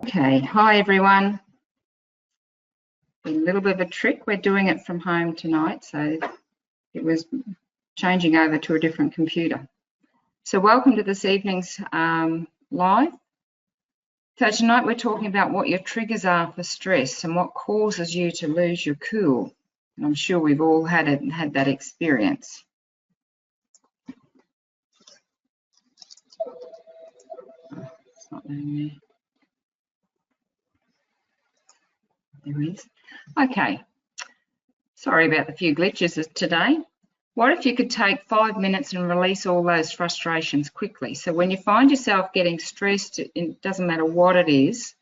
Okay, hi everyone. A little bit of a trick, we're doing it from home tonight, so it was changing over to a different computer. So welcome to this evening's live. So tonight we're talking about what your triggers are for stress and what causes you to lose your cool. And I'm sure we've all had that experience. Oh, it's not letting me. There it is. Okay. Sorry about the few glitches today. What if you could take 5 minutes and release all those frustrations quickly? So when you find yourself getting stressed, it doesn't matter what it is,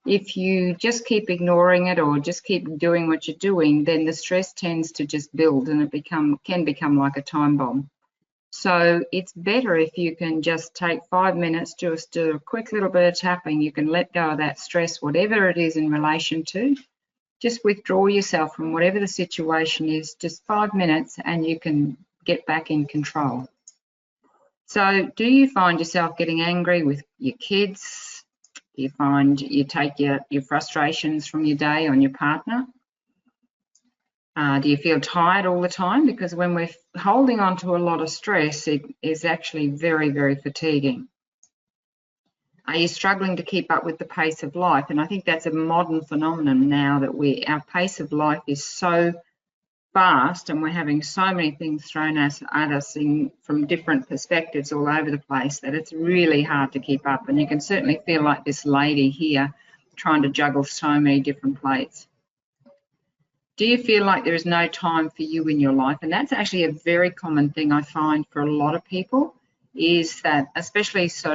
if you just keep ignoring it or just keep doing what you're doing, then the stress tends to just build and it can become like a time bomb. So it's better if you can just take 5 minutes, just do a quick little bit of tapping. You can let go of that stress, whatever it is in relation to. Just withdraw yourself from whatever the situation is, just 5 minutes, and you can get back in control. So do you find yourself getting angry with your kids? Do you find you take your frustrations from your day on your partner? Do you feel tired all the time? Because when we're holding on to a lot of stress, it is actually very, very fatiguing. Are you struggling to keep up with the pace of life? And I think that's a modern phenomenon now that our pace of life is so fast and we're having so many things thrown at us from different perspectives all over the place that it's really hard to keep up. And you can certainly feel like this lady here trying to juggle so many different plates. Do you feel like there is no time for you in your life? And that's actually a very common thing I find for a lot of people, is that especially so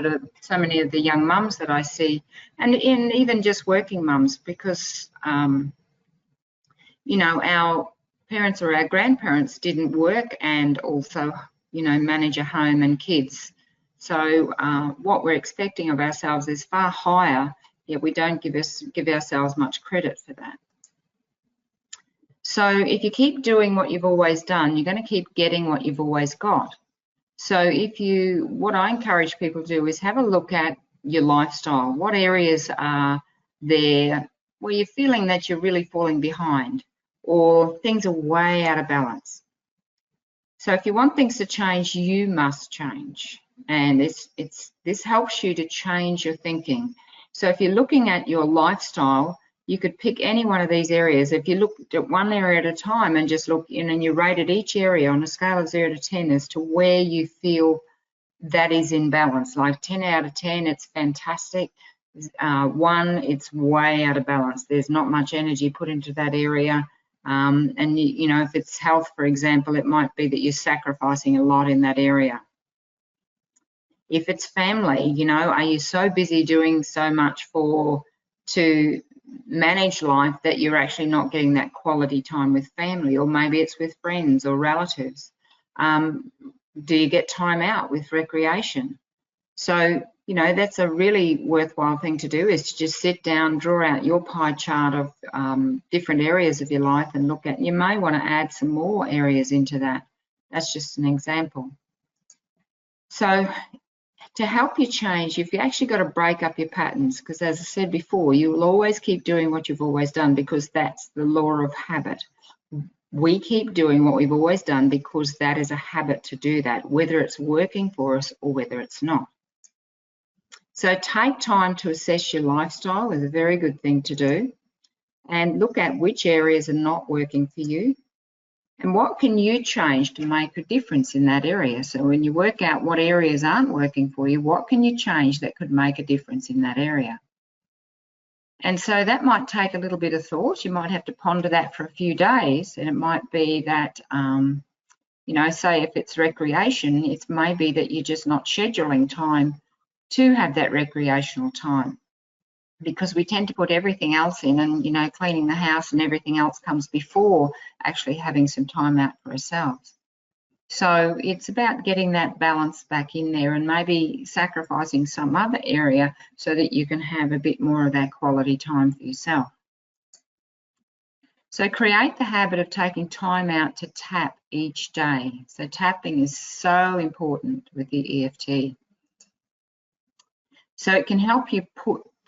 many of the young mums that I see, and even just working mums, because you know, our parents or our grandparents didn't work and also, you know, manage a home and kids. So what we're expecting of ourselves is far higher, yet we don't give ourselves much credit for that. So if you keep doing what you've always done, you're going to keep getting what you've always got. So what I encourage people to do is have a look at your lifestyle. What areas are there where you're feeling that you're really falling behind or things are way out of balance? So if you want things to change, you must change. And this helps you to change your thinking. So if you're looking at your lifestyle, you could pick any one of these areas. If you look at one area at a time and just look in and you rated each area on a scale of 0 to 10 as to where you feel that is in balance. Like 10 out of 10, it's fantastic. 1, it's way out of balance. There's not much energy put into that area. And you know, if it's health, for example, it might be that you're sacrificing a lot in that area. If it's family, you know, are you so busy doing so much to manage life that you're actually not getting that quality time with family? Or maybe it's with friends or relatives. Do you get time out with recreation? So, you know, that's a really worthwhile thing to do, is to just sit down, draw out your pie chart of different areas of your life and look at. You may want to add some more areas into that. That's just an example. So to help you change, you've actually got to break up your patterns, because as I said before, you will always keep doing what you've always done because that's the law of habit. We keep doing what we've always done because that is a habit to do that, whether it's working for us or whether it's not. So take time to assess your lifestyle is a very good thing to do, and look at which areas are not working for you and what can you change to make a difference in that area. So when you work out what areas aren't working for you, what can you change that could make a difference in that area? And so that might take a little bit of thought. You might have to ponder that for a few days, and it might be that, you know, say if it's recreation, it's maybe that you're just not scheduling time to have that recreational time, because we tend to put everything else in, and, you know, cleaning the house and everything else comes before actually having some time out for ourselves. So it's about getting that balance back in there and maybe sacrificing some other area so that you can have a bit more of that quality time for yourself. So create the habit of taking time out to tap each day. So tapping is so important with the EFT. So it can help you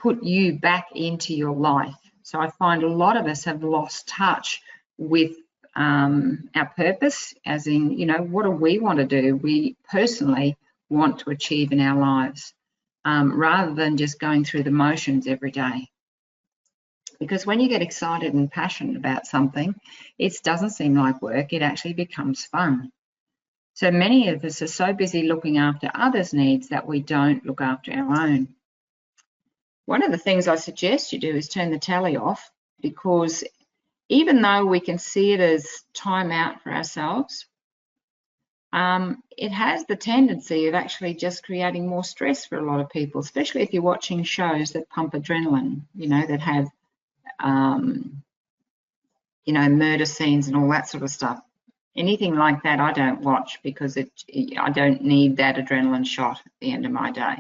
put you back into your life. So I find a lot of us have lost touch with our purpose, as in, you know, what do we want to do? We personally want to achieve in our lives, rather than just going through the motions every day. Because when you get excited and passionate about something, it doesn't seem like work, it actually becomes fun. So many of us are so busy looking after others' needs that we don't look after our own. One of the things I suggest you do is turn the tally off, because even though we can see it as time out for ourselves, it has the tendency of actually just creating more stress for a lot of people, especially if you're watching shows that pump adrenaline, you know, that have, you know, murder scenes and all that sort of stuff. Anything like that I don't watch, because I don't need that adrenaline shot at the end of my day.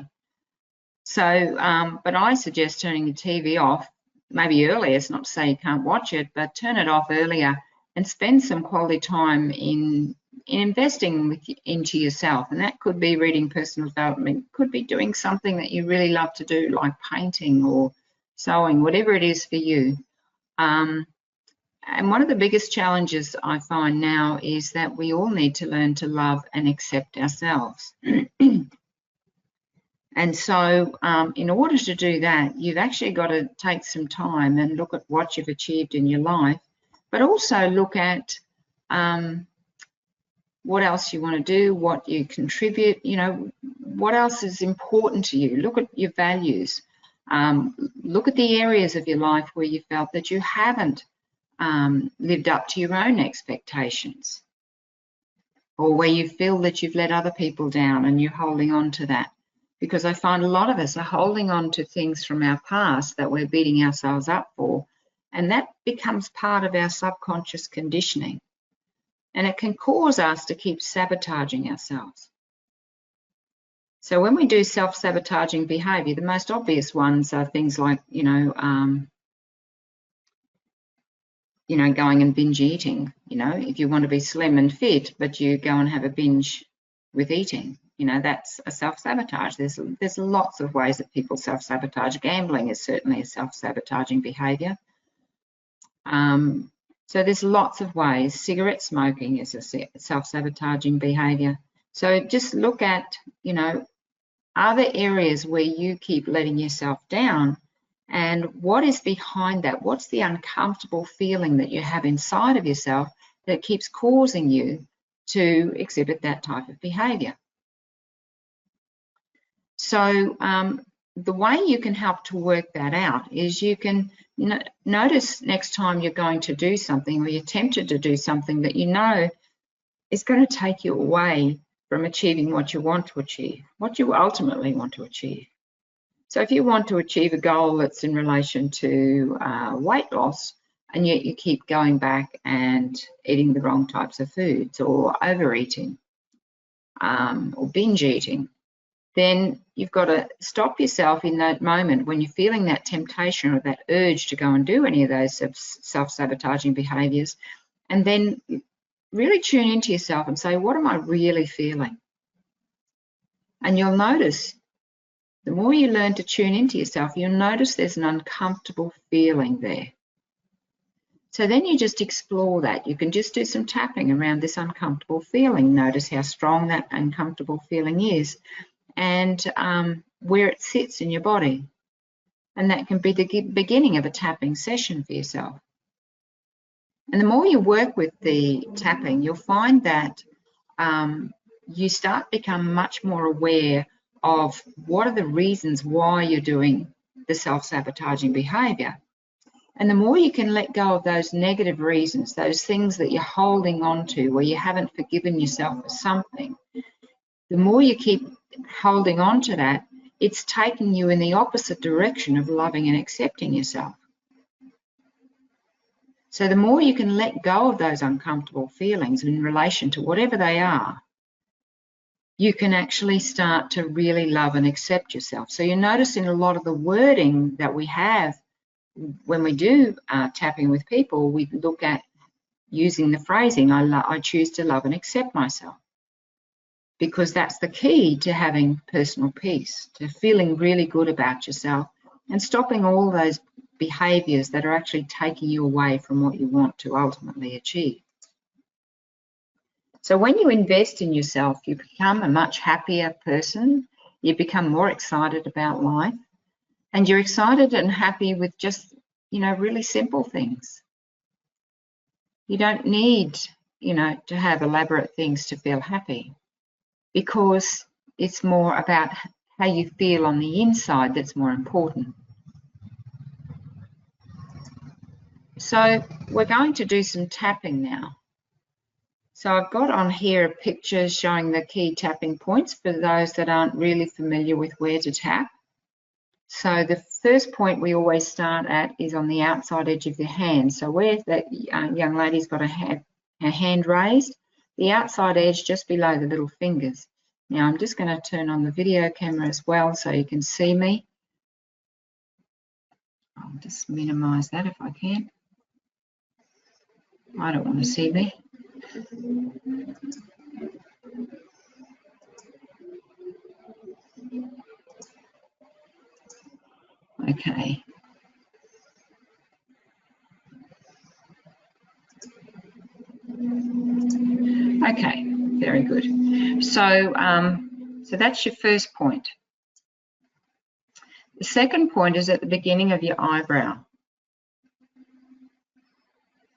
So, but I suggest turning the TV off, maybe earlier. It's not to say you can't watch it, but turn it off earlier and spend some quality time in investing into yourself. And that could be reading personal development, could be doing something that you really love to do, like painting or sewing, whatever it is for you. And one of the biggest challenges I find now is that we all need to learn to love and accept ourselves. And so in order to do that, you've actually got to take some time and look at what you've achieved in your life, but also look at what else you want to do, what you contribute, you know, what else is important to you. Look at your values. Look at the areas of your life where you felt that you haven't lived up to your own expectations, or where you feel that you've let other people down and you're holding on to that. Because I find a lot of us are holding on to things from our past that we're beating ourselves up for, and that becomes part of our subconscious conditioning. And it can cause us to keep sabotaging ourselves. So when we do self-sabotaging behavior, the most obvious ones are things like, you know, going and binge eating. You know, if you want to be slim and fit, but you go and have a binge with eating, you know, that's a self-sabotage. There's lots of ways that people self-sabotage. Gambling is certainly a self-sabotaging behavior. So there's lots of ways. Cigarette smoking is a self-sabotaging behavior. So just look at, you know, are there areas where you keep letting yourself down, and what is behind that? What's the uncomfortable feeling that you have inside of yourself that keeps causing you to exhibit that type of behavior? So the way you can help to work that out is you can notice next time you're going to do something, or you're tempted to do something that you know is going to take you away from achieving what you want to achieve, what you ultimately want to achieve. So if you want to achieve a goal that's in relation to weight loss, and yet you keep going back and eating the wrong types of foods, or overeating, or binge eating, then you've got to stop yourself in that moment when you're feeling that temptation or that urge to go and do any of those self-sabotaging behaviors, and then really tune into yourself and say, what am I really feeling? And you'll notice, the more you learn to tune into yourself, you'll notice there's an uncomfortable feeling there. So then you just explore that. You can just do some tapping around this uncomfortable feeling. Notice how strong that uncomfortable feeling is, and where it sits in your body. And that can be the beginning of a tapping session for yourself. And the more you work with the tapping, you'll find that you start to become much more aware of what are the reasons why you're doing the self-sabotaging behavior. And the more you can let go of those negative reasons, those things that you're holding on to where you haven't forgiven yourself for something, the more you keep holding on to that, it's taking you in the opposite direction of loving and accepting yourself. So the more you can let go of those uncomfortable feelings in relation to whatever they are, you can actually start to really love and accept yourself. So you notice in a lot of the wording that we have when we do tapping with people, we look at using the phrasing, I choose to love and accept myself. Because that's the key to having personal peace, to feeling really good about yourself and stopping all those behaviors that are actually taking you away from what you want to ultimately achieve. So when you invest in yourself, you become a much happier person, you become more excited about life, and you're excited and happy with just, really simple things. You don't need, to have elaborate things to feel happy, because it's more about how you feel on the inside that's more important. So we're going to do some tapping now. So I've got on here a picture showing the key tapping points for those that aren't really familiar with where to tap. So the first point we always start at is on the outside edge of the hand. So where that young lady's got her hand raised, the outside edge just below the little fingers. Now I'm just going to turn on the video camera as well so you can see me. I'll just minimize that if I can. I don't want to see me. Okay. Okay, very good. So, so that's your first point. The second point is at the beginning of your eyebrow.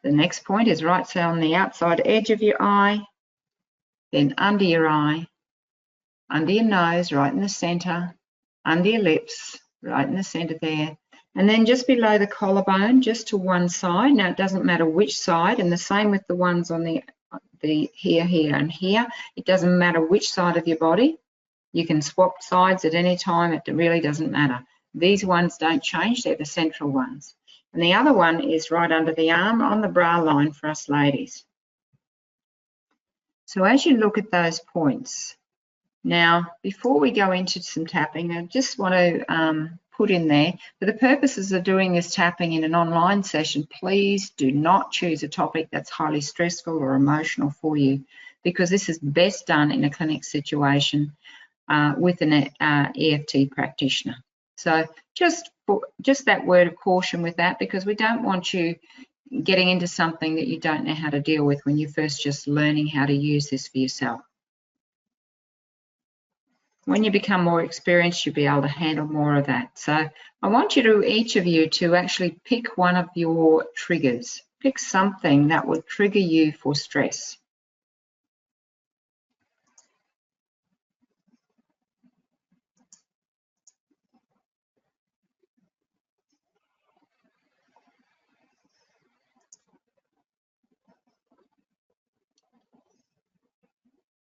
The next point is right so on the outside edge of your eye, then under your eye, under your nose, right in the center, under your lips, right in the center there, and then just below the collarbone, just to one side. Now it doesn't matter which side, and the same with the ones on the here, here, and here. It doesn't matter which side of your body. You can swap sides at any time. It really doesn't matter. These ones don't change. They're the central ones. And the other one is right under the arm on the bra line for us ladies. So as you look at those points, now before we go into some tapping, I just want to put in there, for the purposes of doing this tapping in an online session, please do not choose a topic that's highly stressful or emotional for you, because this is best done in a clinic situation with an EFT practitioner. So just that word of caution with that, because we don't want you getting into something that you don't know how to deal with when you're first just learning how to use this for yourself. When you become more experienced, you'll be able to handle more of that. So I want you to, each of you, to actually pick one of your triggers. Pick something that would trigger you for stress.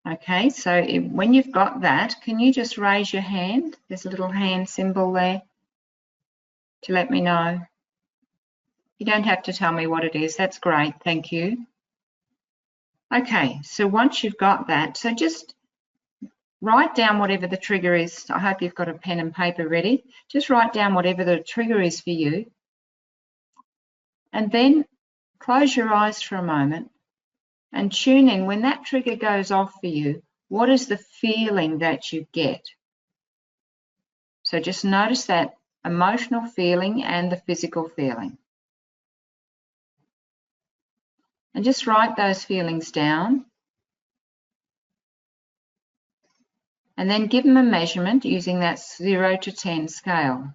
Okay, so when you've got that, can you just raise your hand? There's a little hand symbol there to let me know. You don't have to tell me what it is. That's great. Thank you. Okay, so once you've got that, so just write down whatever the trigger is. I hope you've got a pen and paper ready. Just write down whatever the trigger is for you. And then close your eyes for a moment and tune in. When that trigger goes off for you, what is the feeling that you get? So just notice that emotional feeling and the physical feeling. And just write those feelings down. And then give them a measurement using that 0 to 10 scale.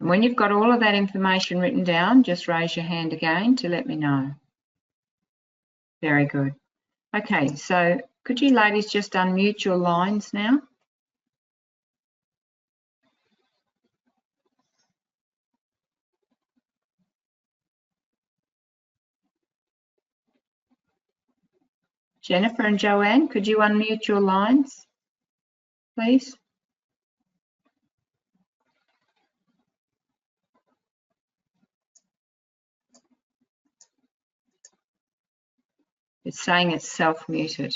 And when you've got all of that information written down, just raise your hand again to let me know. Very good. Okay, so could you ladies just unmute your lines now? Jennifer and Joanne, could you unmute your lines, please? It's saying it's self-muted.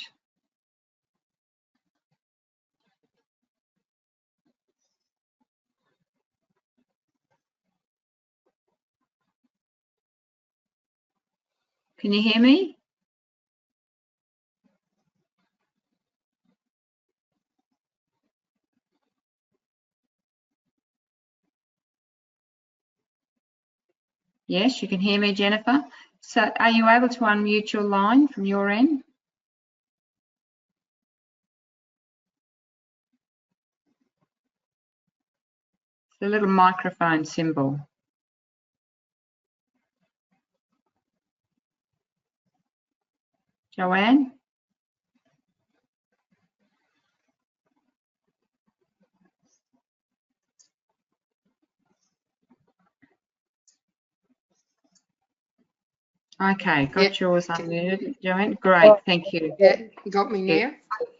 Can you hear me? Yes, you can hear me, Jennifer. So are you able to unmute your line from your end? The little microphone symbol. Joanne? Okay, got yours unmuted, Joanne. Great, thank you. Yeah, you got me now?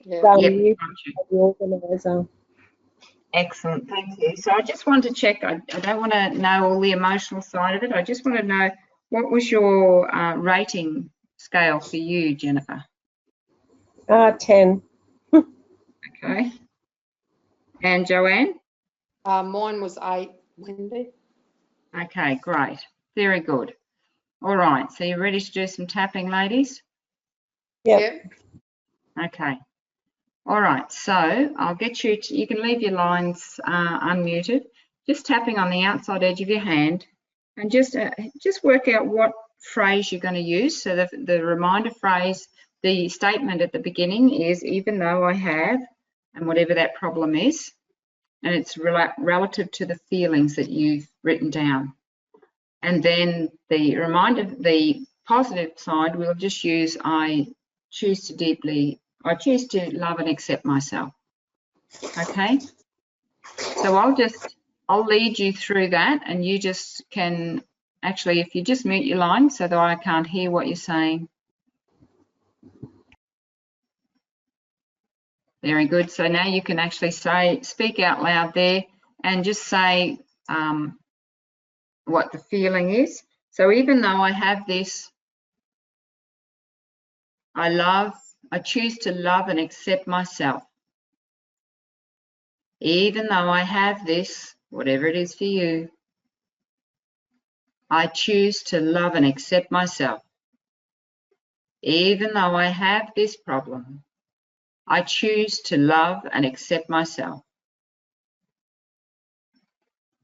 Yeah. Yep, You got you. the organiser. Excellent, thank you. So I just want to check, I don't want to know all the emotional side of it. I just want to know, what was your rating scale for you, Jennifer? 10. Okay. And Joanne? Mine was 8, Wendy. Okay, great. Very good. All right, so you're ready to do some tapping, ladies? Yep. Okay. All right, so I'll get you to, you can leave your lines unmuted, just tapping on the outside edge of your hand, and just work out what phrase you're going to use. So the reminder phrase, the statement at the beginning is, even though I have, and whatever that problem is, and it's relative to the feelings that you've written down. And then the reminder, the positive side, we'll just use, I choose to love and accept myself. Okay, so I'll lead you through that, and you just can actually, if you just mute your line so that I can't hear what you're saying. Very good. So now you can actually speak out loud there and just say what the feeling is. So even though I have this, I choose to love and accept myself. Even though I have this, whatever it is for you, I choose to love and accept myself. Even though I have this problem, I choose to love and accept myself.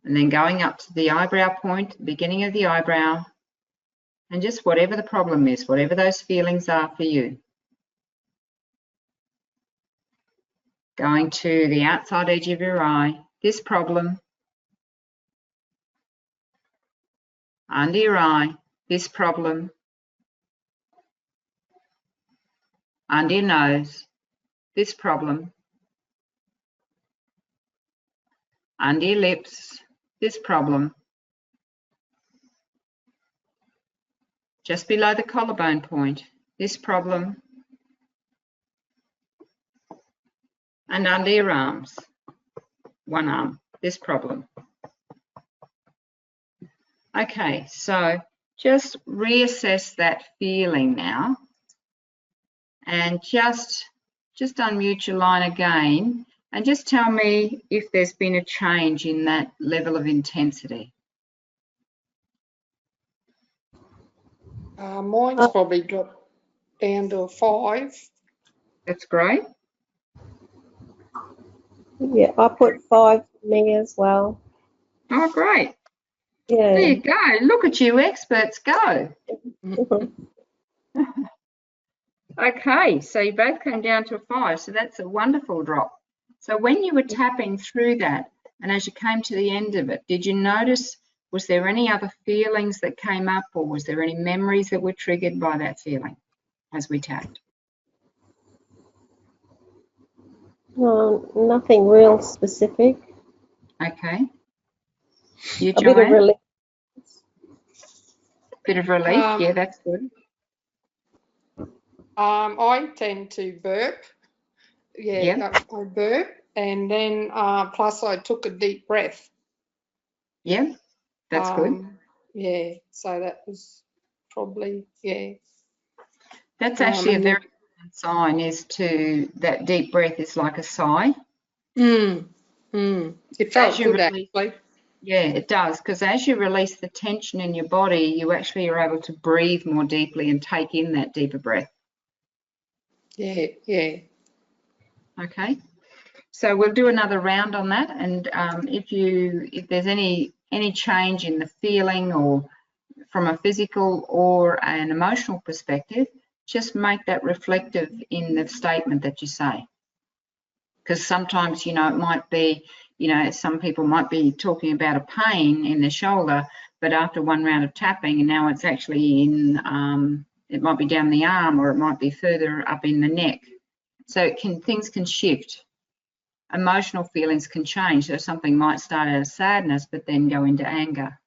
And then going up to the eyebrow point, the beginning of the eyebrow, and just whatever the problem is, whatever those feelings are for you. Going to the outside edge of your eye, this problem, under your eye, this problem, under your nose, this problem, under your lips, this problem, just below the collarbone point, this problem, and under your arms, one arm, this problem. Okay, so just reassess that feeling now, and just unmute your line again, and just tell me if there's been a change in that level of intensity. Mine's probably dropped down to a 5. That's great. Yeah, I put 5 for me as well. Oh, great. Yeah. There you go. Look at you experts go. Okay, so you both came down to a 5, so that's a wonderful drop. So when you were tapping through that, and as you came to the end of it, did you notice, was there any other feelings that came up, or was there any memories that were triggered by that feeling as we tapped? Well, nothing real specific. Okay. You, A bit Joanne? of relief. Bit of relief, yeah, that's good. I tend to burp. Yeah, I burp, and then plus I took a deep breath. Yeah, that's good. Yeah, so that was probably, yeah. That's actually a very good sign, is to, that deep breath is like a sigh. It felt good, actually. Yeah, it does, because as you release the tension in your body, you actually are able to breathe more deeply and take in that deeper breath. Yeah, yeah. Okay, so we'll do another round on that, and if there's any change in the feeling or from a physical or an emotional perspective, just make that reflective in the statement that you say. Because sometimes, you know, it might be, you know, some people might be talking about a pain in their shoulder, but after one round of tapping, and now it's actually in, it might be down the arm, or it might be further up in the neck. So things can shift. Emotional feelings can change. So something might start out of sadness, but then go into anger.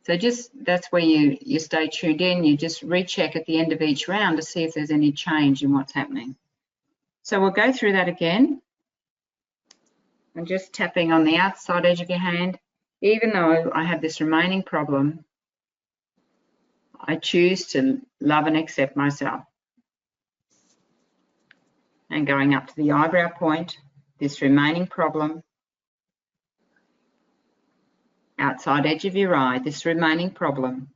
So that's where you stay tuned in. You just recheck at the end of each round to see if there's any change in what's happening. So we'll go through that again. And just tapping on the outside edge of your hand. Even though I have this remaining problem, I choose to love and accept myself. And going up to the eyebrow point, this remaining problem. Outside edge of your eye, this remaining problem.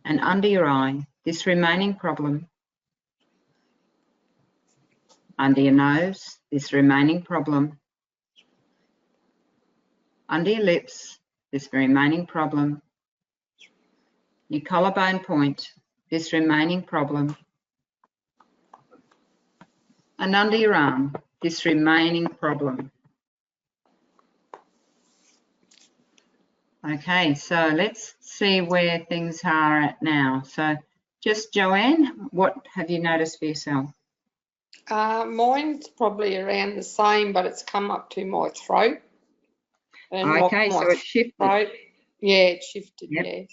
And under your eye, this remaining problem. Under your nose, this remaining problem. Under your lips, this remaining problem. Your collarbone point, this remaining problem. And under your arm, this remaining problem. Okay, so let's see where things are at now. So just Joanne, what have you noticed for yourself? Mine's probably around the same, but it's come up to my throat. And okay, so it shifted. Throat. Yeah, it shifted, yep. Yeah.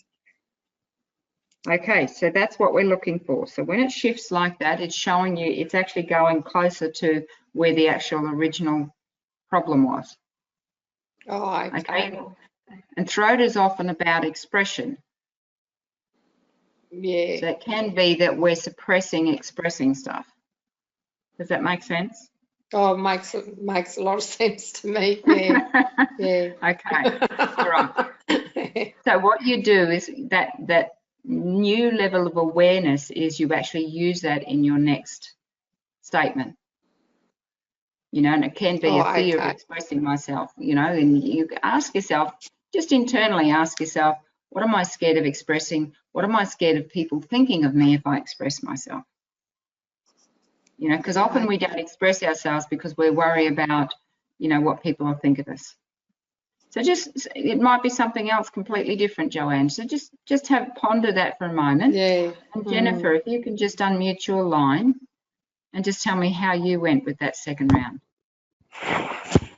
Okay, so that's what we're looking for. So when it shifts like that, it's showing you it's actually going closer to where the actual original problem was. Oh, okay. And throat is often about expression. Yeah. So it can be that we're suppressing expressing stuff. Does that make sense? Oh, it makes a lot of sense to me. Yeah. Yeah. Okay. All right. So what you do is that new level of awareness is you actually use that in your next statement. You know, and it can be a fear of expressing myself, you know, and you ask yourself, just internally ask yourself, what am I scared of expressing? What am I scared of people thinking of me if I express myself? You know, because often we don't express ourselves because we worry about, you know, what people will think of us. So it might be something else completely different, Joanne. So just ponder that for a moment. Yeah. And Jennifer, if you can just unmute your line and just tell me how you went with that second round.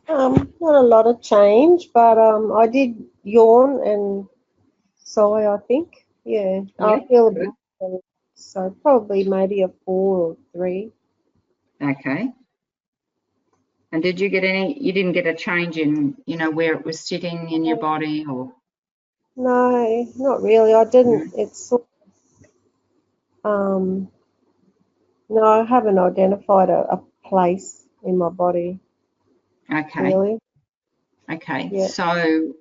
Not a lot of change, but I did yawn and sigh, I think. Yeah. I feel a bit, so probably maybe a 4 or 3. Okay. And did you get you didn't get a change in, you know, where it was sitting in your body or? No, not really. I didn't. It's sort of, no, I haven't identified a place in my body. Okay. Really? Okay. Yeah. So,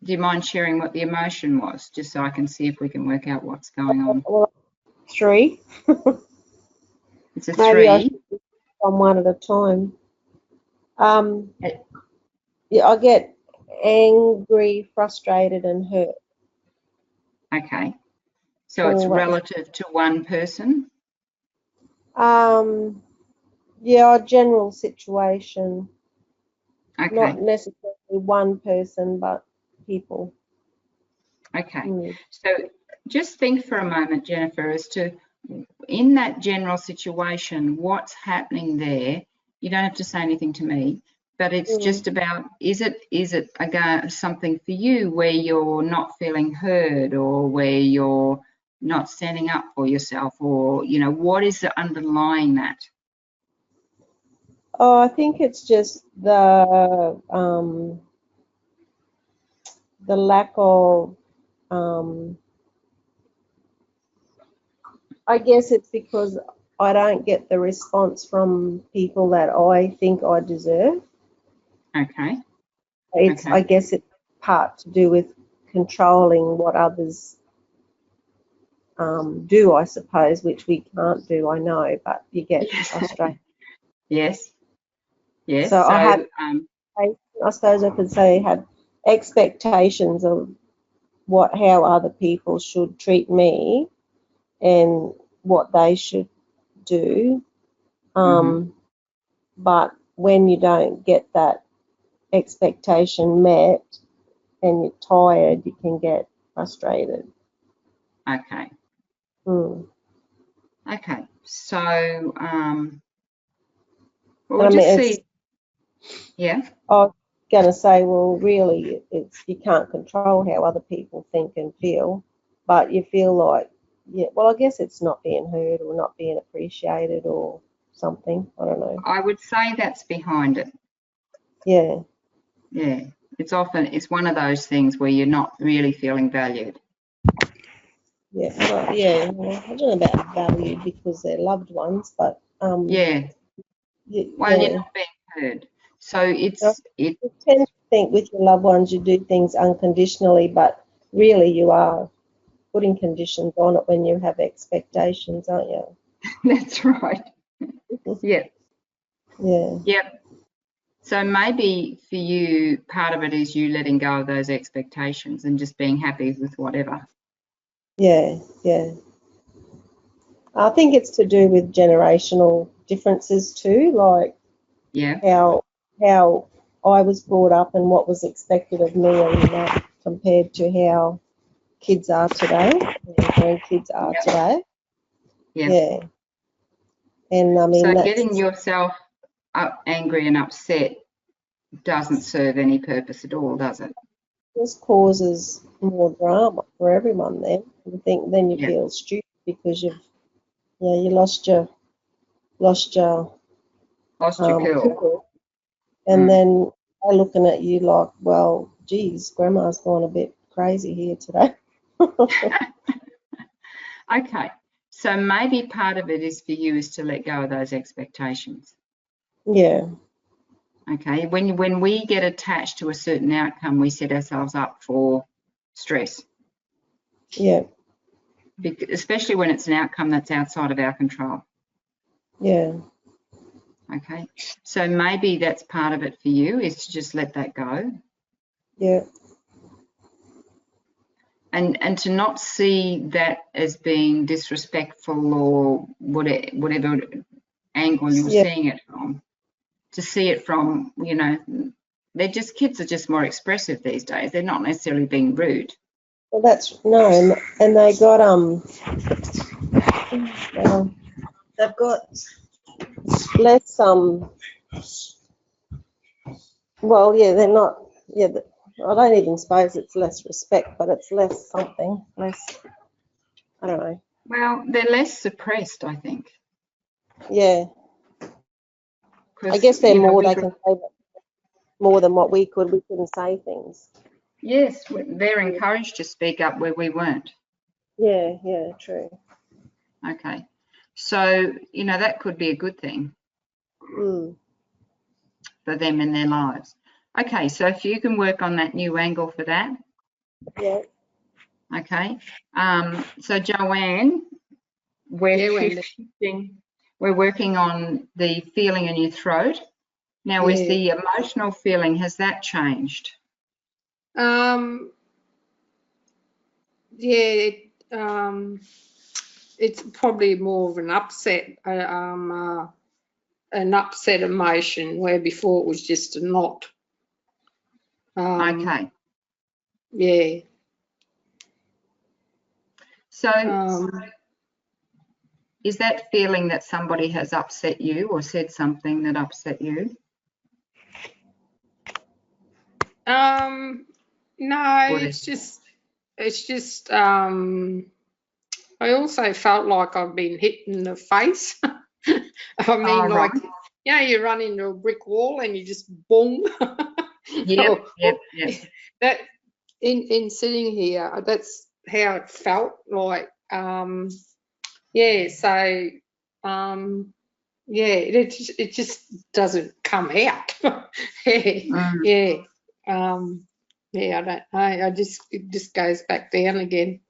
do you mind sharing what the emotion was, just so I can see if we can work out what's going on? Well, 3. It's a 3. Maybe I should do on one at a time. Yeah, I get angry, frustrated, and hurt. Okay. So it's relative to one person? Yeah, a general situation. Okay. Not necessarily one person, but people. Okay. So just think for a moment, Jennifer, as to in that general situation, what's happening there. You don't have to say anything to me, but it's just about, is it again something for you where you're not feeling heard, or where you're not standing up for yourself, or, you know, what is the underlying that? Oh, I think it's just the lack of, I guess it's because I don't get the response from people that I think I deserve. Okay. It's, Okay. I guess it's part to do with controlling what others do, I suppose, which we can't do, I know, but you get frustrated. Yes. Yes. So I had, um, I suppose I could say, had expectations of how other people should treat me and what they should do. But when you don't get that expectation met and you're tired, you can get frustrated. okay. Mm. Okay. So, And we'll I mean, just it's, see. Yeah. I was going to say, well, really, it's you can't control how other people think and feel, but you feel like, yeah, well, I guess it's not being heard or not being appreciated or something. I don't know. I would say that's behind it. Yeah. Yeah. It's one of those things where you're not really feeling valued. Yeah. Well, yeah. Well, I don't know about valued because they're loved ones, but Yeah. Well, you're yeah. not being heard. So You tend to think with your loved ones you do things unconditionally, but really you are putting conditions on it when you have expectations, aren't you? that's right. Yeah. Yeah. Yep. So maybe for you, part of it is you letting go of those expectations and just being happy with whatever. Yeah. Yeah. I think it's to do with generational differences too, like Yeah. how I was brought up and what was expected of me and that compared to how kids are today, grandkids are Yep. today. Yeah. Yeah. And I mean, So that's getting yourself angry and upset doesn't serve any purpose at all, does it? just causes more drama for everyone then. Then you Yeah. feel stupid because you lost your Cool. cool. And then they're looking at you like, well, geez, grandma's gone a bit crazy here today. Okay. So maybe part of it is for you is to let go of those expectations. Yeah. Okay. When we get attached to a certain outcome, we set ourselves up for stress. Yeah. Especially when it's an outcome that's outside of our control. Yeah. Okay. So maybe that's part of it for you is to just let that go. Yeah. And to not see that as being disrespectful or whatever angle you're seeing it from. To see it from, kids are just more expressive these days. They're not necessarily being rude. Well, and they got they've got less well, yeah, they're not, yeah, I don't even suppose it's less respect, but it's less something, less, I don't know. Well, they're less suppressed, I think. Yeah. I guess they're more, they can say more than what we could. We couldn't say things. Yes, they're encouraged to speak up where we weren't. Yeah, yeah, true. Okay. So, that could be a good thing for them in their lives. Okay, so if you can work on that new angle for that. Yeah. Okay. So Joanne, we're working on the feeling in your throat. Now, is the emotional feeling, has that changed? Yeah, it's probably more of an upset emotion, where before it was just a knot. Okay. Yeah. So is that feeling that somebody has upset you or said something that upset you? No, it's just I also felt like I've been hit in the face. I mean, like, you run into a brick wall and you just boom. Yep. That in sitting here, that's how it felt like. It just doesn't come out. Yeah. Yeah, I don't know. It just goes back down again.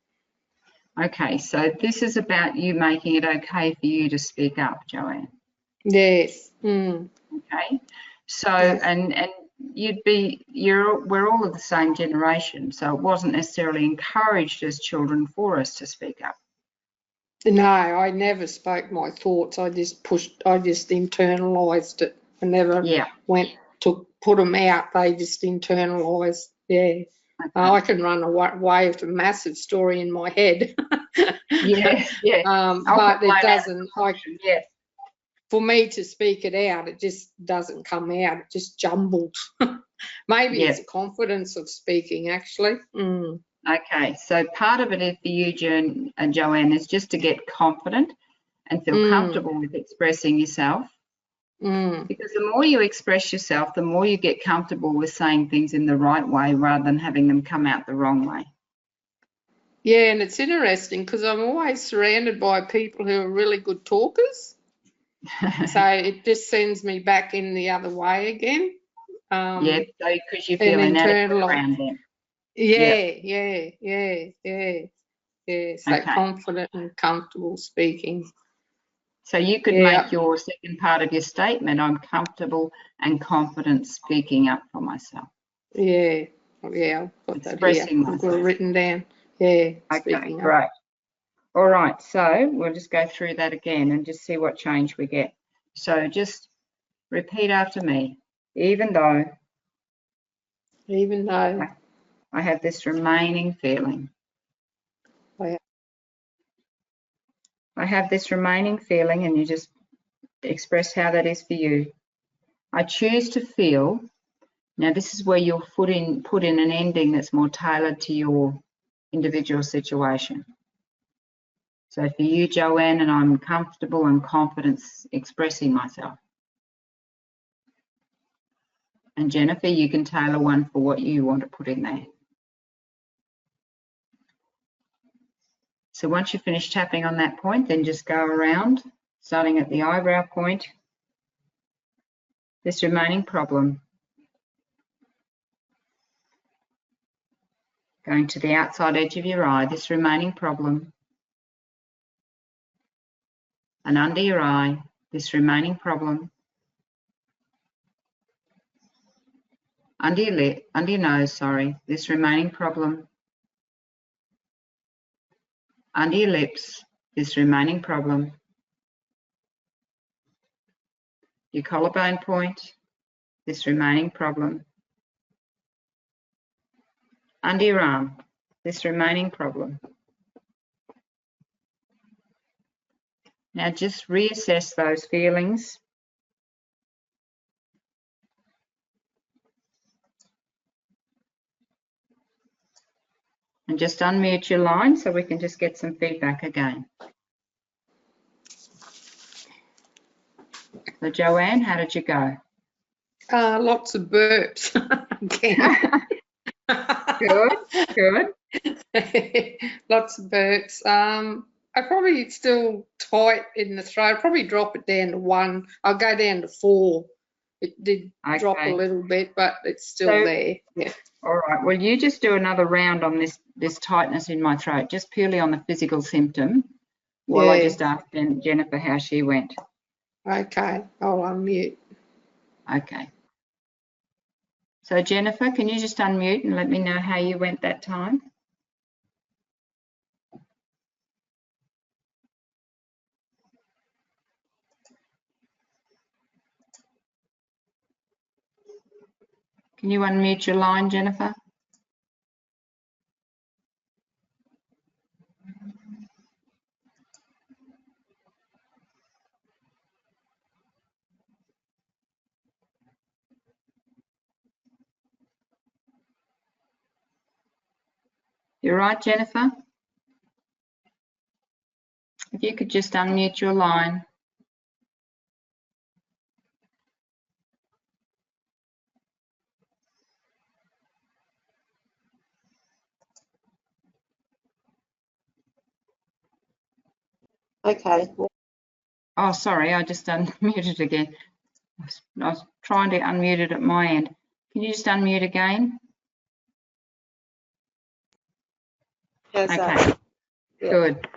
Okay, so this is about you making it okay for you to speak up, Joanne. Yes. Okay. So, Yes. and we're all of the same generation, so it wasn't necessarily encouraged as children for us to speak up. No, I never spoke my thoughts. I just internalised it. I never went to put them out. They just internalised. Yeah. Okay. I can run away with a massive story in my head. Yeah. But it doesn't. For me to speak it out, it just doesn't come out. It just jumbled. Maybe it's a confidence of speaking, actually. Okay, so part of it for you, Joanne, is just to get confident and feel comfortable with expressing yourself. Because the more you express yourself, the more you get comfortable with saying things in the right way rather than having them come out the wrong way. Yeah, and it's interesting because I'm always surrounded by people who are really good talkers. So it just sends me back in the other way again. So because you feel inadequate around them. Yeah. So confident and comfortable speaking. So you could make your second part of your statement, I'm comfortable and confident speaking up for myself. Yeah, I've got that here. I've got it written down. Yeah, okay, great. All right, so we'll just go through that again and just see what change we get. So just repeat after me. Even though I have this remaining feeling. I have this remaining feeling, and you just express how that is for you. I choose to feel. Now this is where you'll put in an ending that's more tailored to your individual situation. So for you, Joanne, and I'm comfortable and confident expressing myself. And Jennifer, you can tailor one for what you want to put in there. So once you finish tapping on that point, then just go around, starting at the eyebrow point. This remaining problem. Going to the outside edge of your eye, this remaining problem. And under your eye, this remaining problem. Under your nose, sorry, this remaining problem. Under your lips, this remaining problem. Your collarbone point, this remaining problem. Under your arm, this remaining problem. Now just reassess those feelings. And just unmute your line so we can just get some feedback again. So Joanne, how did you go? Lots of burps again. Good. Lots of burps. I probably still tight in the throat. I'll probably drop it down to 1. I'll go down to 4. It did drop a little bit, but it's still there. Yeah. All right. Well, you just do another round on this tightness in my throat, just purely on the physical symptom, while I just asked Jennifer how she went. Okay. I'll unmute. Okay. So Jennifer, can you just unmute and let me know how you went that time? Can you unmute your line, Jennifer? You're right, Jennifer? If you could just unmute your line. Okay. Oh, sorry, I just unmuted again. I was trying to unmute it at my end. Can you just unmute again? How's Okay, that? Yeah. good.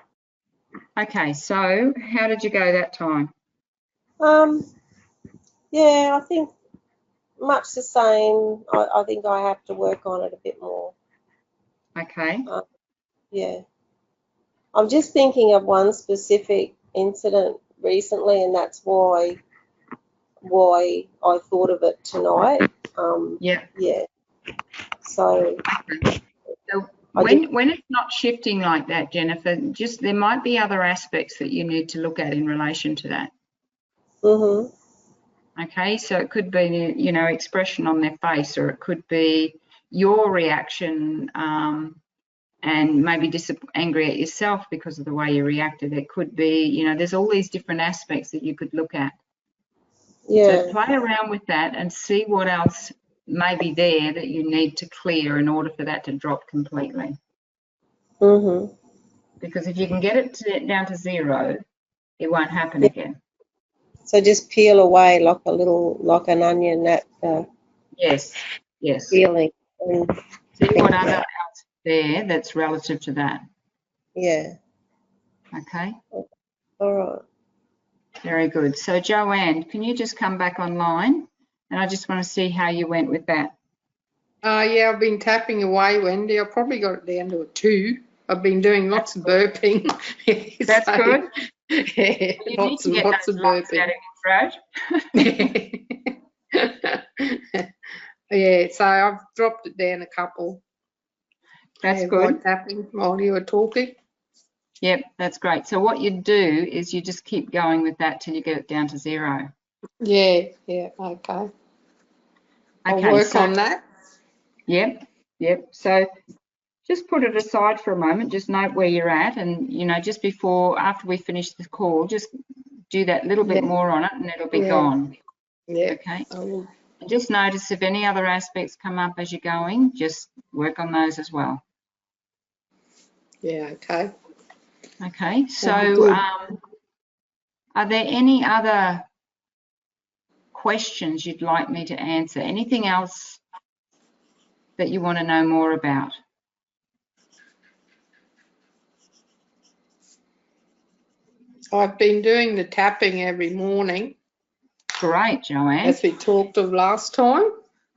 Okay, so how did you go that time? Yeah, I think much the same. I think I have to work on it a bit more. Okay. Yeah. I'm just thinking of one specific incident recently, and that's why I thought of it tonight. Yeah. Yeah. So. Okay. So when it's not shifting like that, Jennifer, just there might be other aspects that you need to look at in relation to that. Mhm. Okay, so it could be, you know, expression on their face, or it could be your reaction, and maybe angry at yourself because of the way you reacted. It could be, you know, there's all these different aspects that you could look at. Yeah. So play around with that and see what else may be there that you need to clear in order for that to drop completely. Mhm. Because if you can get it down to 0, it won't happen Yeah. again. So just peel away like an onion that Yes, yes. feeling. And See what other else there that's relative to that. yeah. Okay. All right. Very good. So Joanne, can you just come back online? And I just want to see how you went with that. Yeah, I've been tapping away, Wendy. I probably got it down to a 2. I've been doing lots of burping. That's good. Yeah, You lots need to get of those lumps burping. out of your throat. Yeah, so I've dropped it down a couple. That's good. By tapping while you were talking. Yep, that's great. So what you do is you just keep going with that till you get it down to 0. Yeah, okay. I'll work on that. Yep. So just put it aside for a moment, just note where you're at, and, you know, just after we finish the call, just do that little bit more on it and it'll be gone. Yeah. Okay. And just notice if any other aspects come up as you're going, just work on those as well. Yeah, okay. Okay, so are there any other questions you'd like me to answer? Anything else that you want to know more about? I've been doing the tapping every morning. Great, Joanne. As we talked of last time.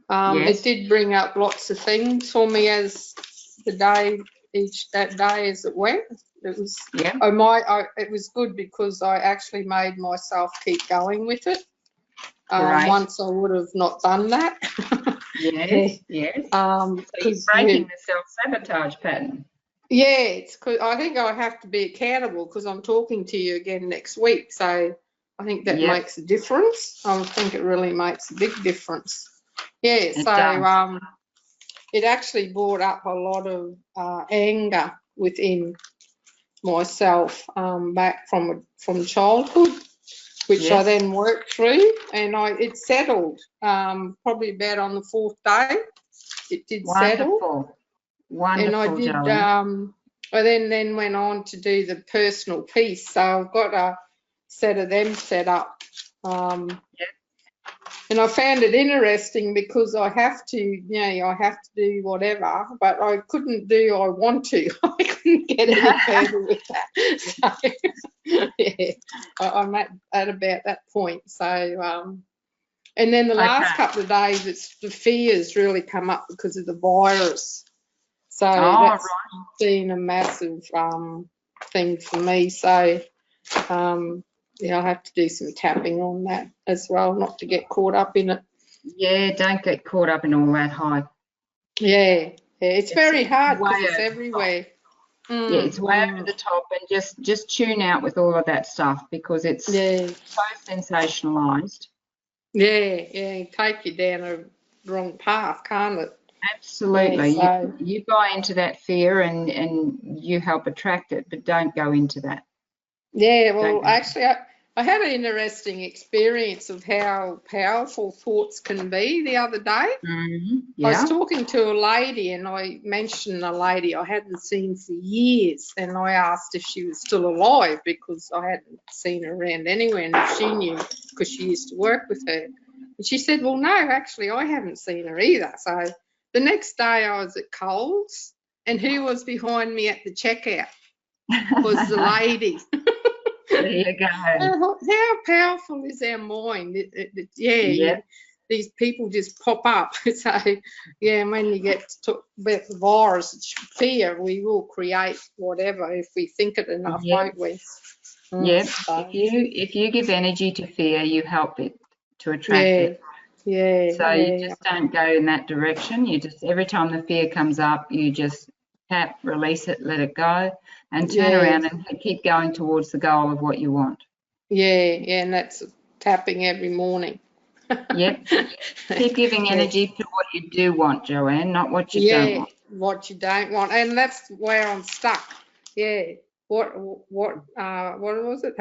Yes. It did bring up lots of things for me as that day as it went. It was it was good because I actually made myself keep going with it. Once I would have not done that. Yes. So you're breaking the self-sabotage pattern. Yeah, it's 'cause I think I have to be accountable because I'm talking to you again next week. So I think that makes a difference. I think it really makes a big difference. Yeah, so it actually brought up a lot of anger within myself back from childhood, which I then worked through, and it settled probably about on the 4th day. It did settle. Wonderful, and I did. I then went on to do the personal piece. So I've got a set of them set up. And I found it interesting because I have to do whatever, but I couldn't do I want to. I couldn't get any further with that. So, yeah, I'm at about that point. So, and then the last couple of days, the fears really come up because of the virus. So that's been a massive thing for me. So, I'll have to do some tapping on that as well, not to get caught up in it. Yeah, don't get caught up in all that hype. Yeah, it's very hard because it's everywhere. Yeah, it's way over the top, and just tune out with all of that stuff because it's so sensationalised. Yeah, take you down a wrong path, can't it? Absolutely. Yeah, so you buy into that fear and you help attract it, but don't go into that. Yeah, well, actually, I had an interesting experience of how powerful thoughts can be the other day. Yeah. I was talking to a lady and I mentioned a lady I hadn't seen for years, and I asked if she was still alive because I hadn't seen her around anywhere, and if she knew because she used to work with her. And she said, well, no, actually, I haven't seen her either. So the next day I was at Coles, and who was behind me at the checkout was the lady. There you go. How powerful is our mind? These people just pop up. So, yeah, when you get to talk about the virus, fear, we will create whatever if we think it enough, won't we? Yep. So. If you give energy to fear, you help it to attract it. So you just don't go in that direction. You just, every time the fear comes up, you just tap, release it, let it go, and turn around and keep going towards the goal of what you want. Yeah, and that's tapping every morning. Yep. Keep giving energy to what you do want, Joanne, not what you don't want. What you don't want, and that's where I'm stuck. Yeah. What was it?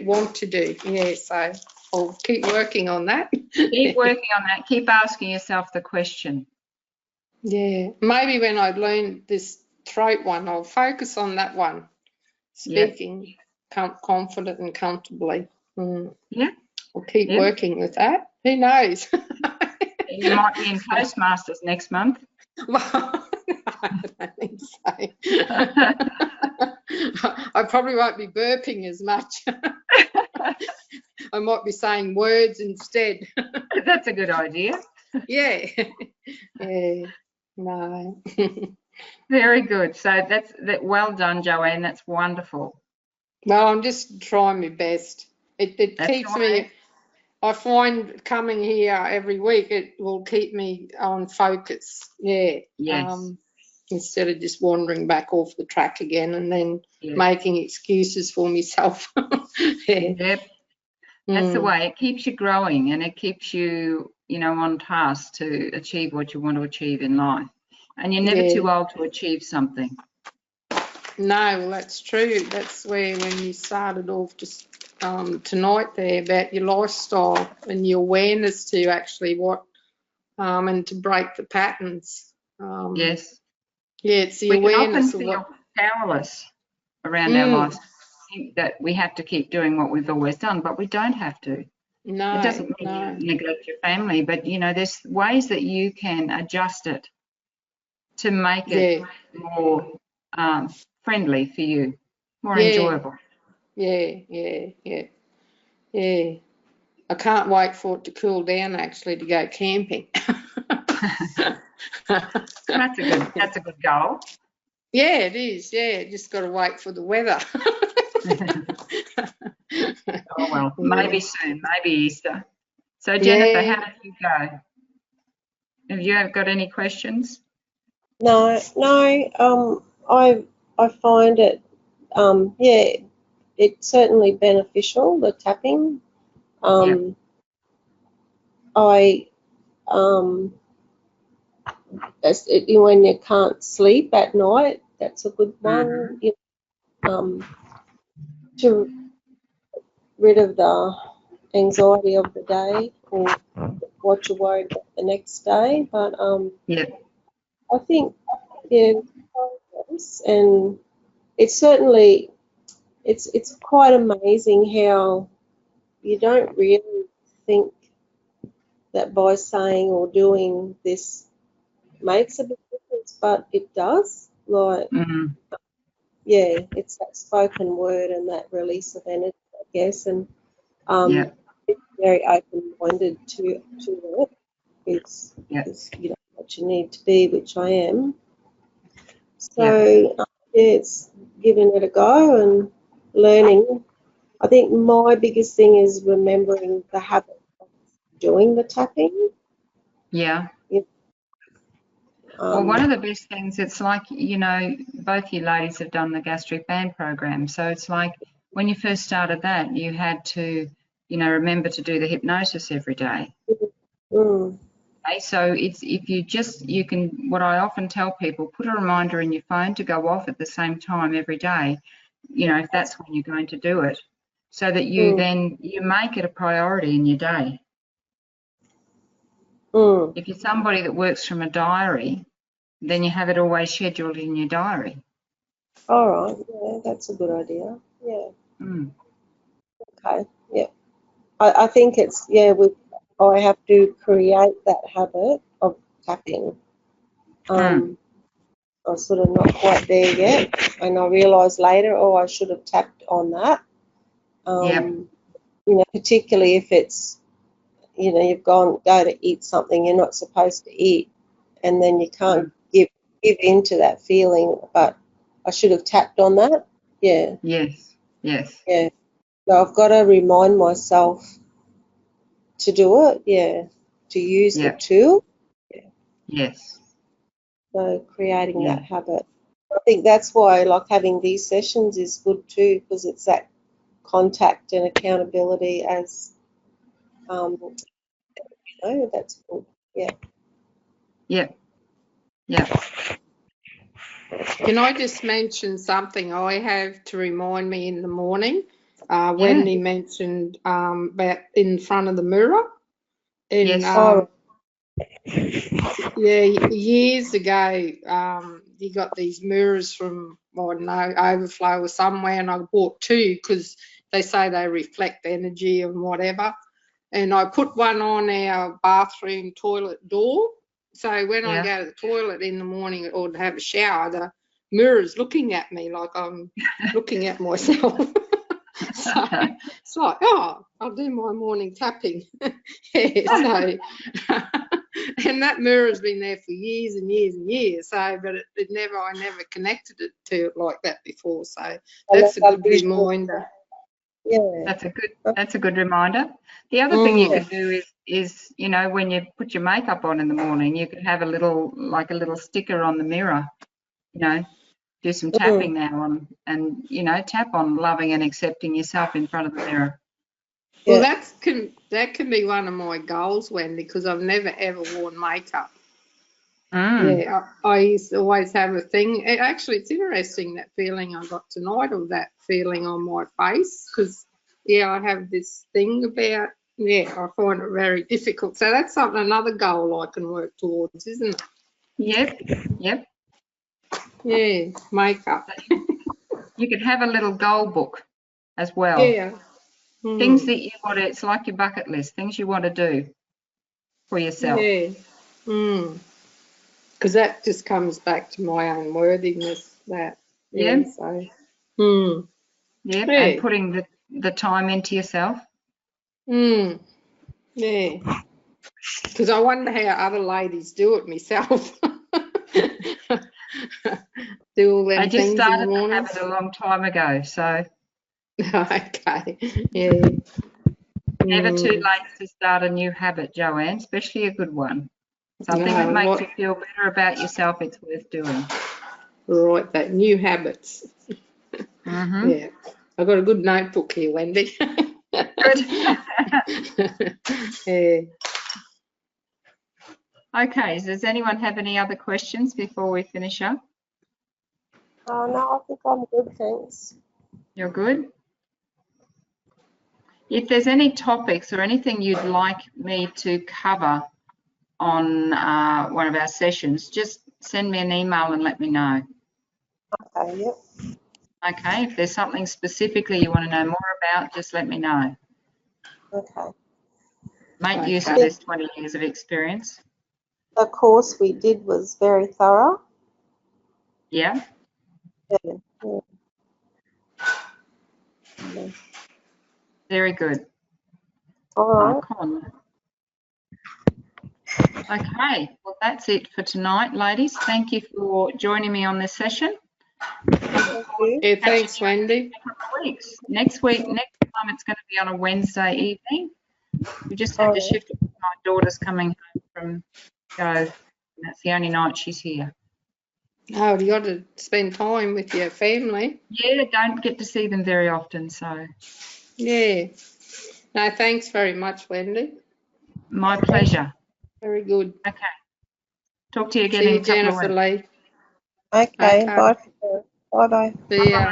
Want to do. Yeah. So I'll keep working on that. Keep working on that. Keep asking yourself the question. Yeah. Maybe when I learn this throat one, I'll focus on that one. Speaking confident and comfortably. Yeah. I'll keep working with that. Who knows? You might be in Toastmasters next month. Well, I don't think so. I probably won't be burping as much. I might be saying words instead. That's a good idea. Yeah. No. Very good. So that's well done, Joanne. That's wonderful. Well, I'm just trying my best. It keeps me. I find coming here every week, it will keep me on focus. Yeah. Yes. Instead of just wandering back off the track again and then making excuses for myself. Yep. That's the way. It keeps you growing and it keeps you, on task to achieve what you want to achieve in life. And you're never too old to achieve something. No, well, that's true. That's where when you started off just tonight there about your lifestyle and your awareness to actually what and to break the patterns. Yes. Yeah, it's the awareness of what. We can often feel powerless around our lives. Think that we have to keep doing what we've always done, but we don't have to. No. It doesn't mean you neglect your family, but there's ways that you can adjust it to make it more friendly for you, more enjoyable. Yeah. I can't wait for it to cool down actually to go camping. That's a good goal. Yeah, it is. Yeah, just got to wait for the weather. Oh well, maybe soon, maybe Easter. So Jennifer, how did you go? Have you got any questions? No. I find it, it's certainly beneficial, the tapping. When you can't sleep at night, that's a good one. To rid of the anxiety of the day or what you're worried about the next day. But I think and it's certainly it's quite amazing how you don't really think that by saying or doing this makes a big difference, but it does. It's that spoken word and that release of energy, I guess, and it's very open-minded to it. It's what you need to be, which I am. So it's giving it a go and learning. I think my biggest thing is remembering the habit of doing the tapping. Well, one of the best things, it's like, both you ladies have done the gastric band program. So it's like when you first started that, you had to, remember to do the hypnosis every day. Okay, so you can, what I often tell people, put a reminder in your phone to go off at the same time every day, if that's when you're going to do it. so that you then you make it a priority in your day. If you're somebody that works from a diary, then you have it always scheduled in your diary. All right. Yeah, that's a good idea. Yeah. Okay. Yeah. I think it's, yeah, I have to create that habit of tapping. I'm sort of not quite there yet, and I realised later, I should have tapped on that. You know, particularly if it's, you know, you've go to eat something you're not supposed to eat, and then you can't give into that feeling, but I should have tapped on that. Yeah. Yes. Yeah. So I've got to remind myself to do it. Yeah. To use the tool. Yeah. Yes. So creating that habit. I think that's why, like, having these sessions is good too, because it's that contact and accountability as, you know, that's good. Yeah. Can I just mention something I have to remind me in the morning? Wendy mentioned about in front of the mirror. And, years ago, you got these mirrors from, I don't know, Overflow or somewhere, and I bought two because they say they reflect energy and whatever. And I put one on our bathroom toilet door. So when I go to the toilet in the morning or to have a shower, the mirror's looking at me like I'm looking at myself. So it's like, I'll do my morning tapping. So and that mirror's been there for years and years and years. So, but I never connected it to it like that before. So that's a good reminder. Yeah, that's a good reminder. The other thing you could do is, you know, when you put your makeup on in the morning, you could have a little sticker on the mirror, you know, do some tapping now on, and, you know, tap on loving and accepting yourself in front of the mirror. Well, that can be one of my goals, Wendy, because I've never ever worn makeup. Yeah, I used to always have a thing. Actually, it's interesting, that feeling I got tonight, of that feeling on my face, because, I have this thing about, I find it very difficult. So that's another goal I can work towards, isn't it? Yep. Yeah, makeup. You could have a little goal book as well. Yeah. Things that you want to, it's like your bucket list, things you want to do for yourself. Yeah. Because that just comes back to my own worthiness, that. So. And putting the time into yourself. Yeah. Because I wonder how other ladies do it myself. Do all them I just things started in the morning. the habit a long time ago, so. Okay. Yeah. Never too late to start a new habit, Joanne, especially a good one. Something that makes you feel better about yourself, it's worth doing. Right, that new habits. Yeah. I've got a good notebook here, Wendy. Good. Yeah. Okay, so does anyone have any other questions before we finish up? No, I think I'm good, thanks. You're good? If there's any topics or anything you'd like me to cover on one of our sessions, just send me an email and let me know. Okay, yep. Okay, if there's something specifically you want to know more about, just let me know. Okay. Make use of this 20 years of experience. The course we did was very thorough. Yeah. Yeah. Very good. All right. Okay, well, that's it for tonight, ladies. Thank you for joining me on this session. Thank you. Yeah, thanks, Wendy. Next time it's going to be on a Wednesday evening. We just had to shift it. My daughter's coming home from Go, and that's the only night she's here. Oh, you got to spend time with your family. Yeah, don't get to see them very often, so. Yeah. No, thanks very much, Wendy. My pleasure. Very good. Okay. Talk to you again See in you, a couple Jennifer of weeks. Lee. Okay, bye. Bye-bye. See ya.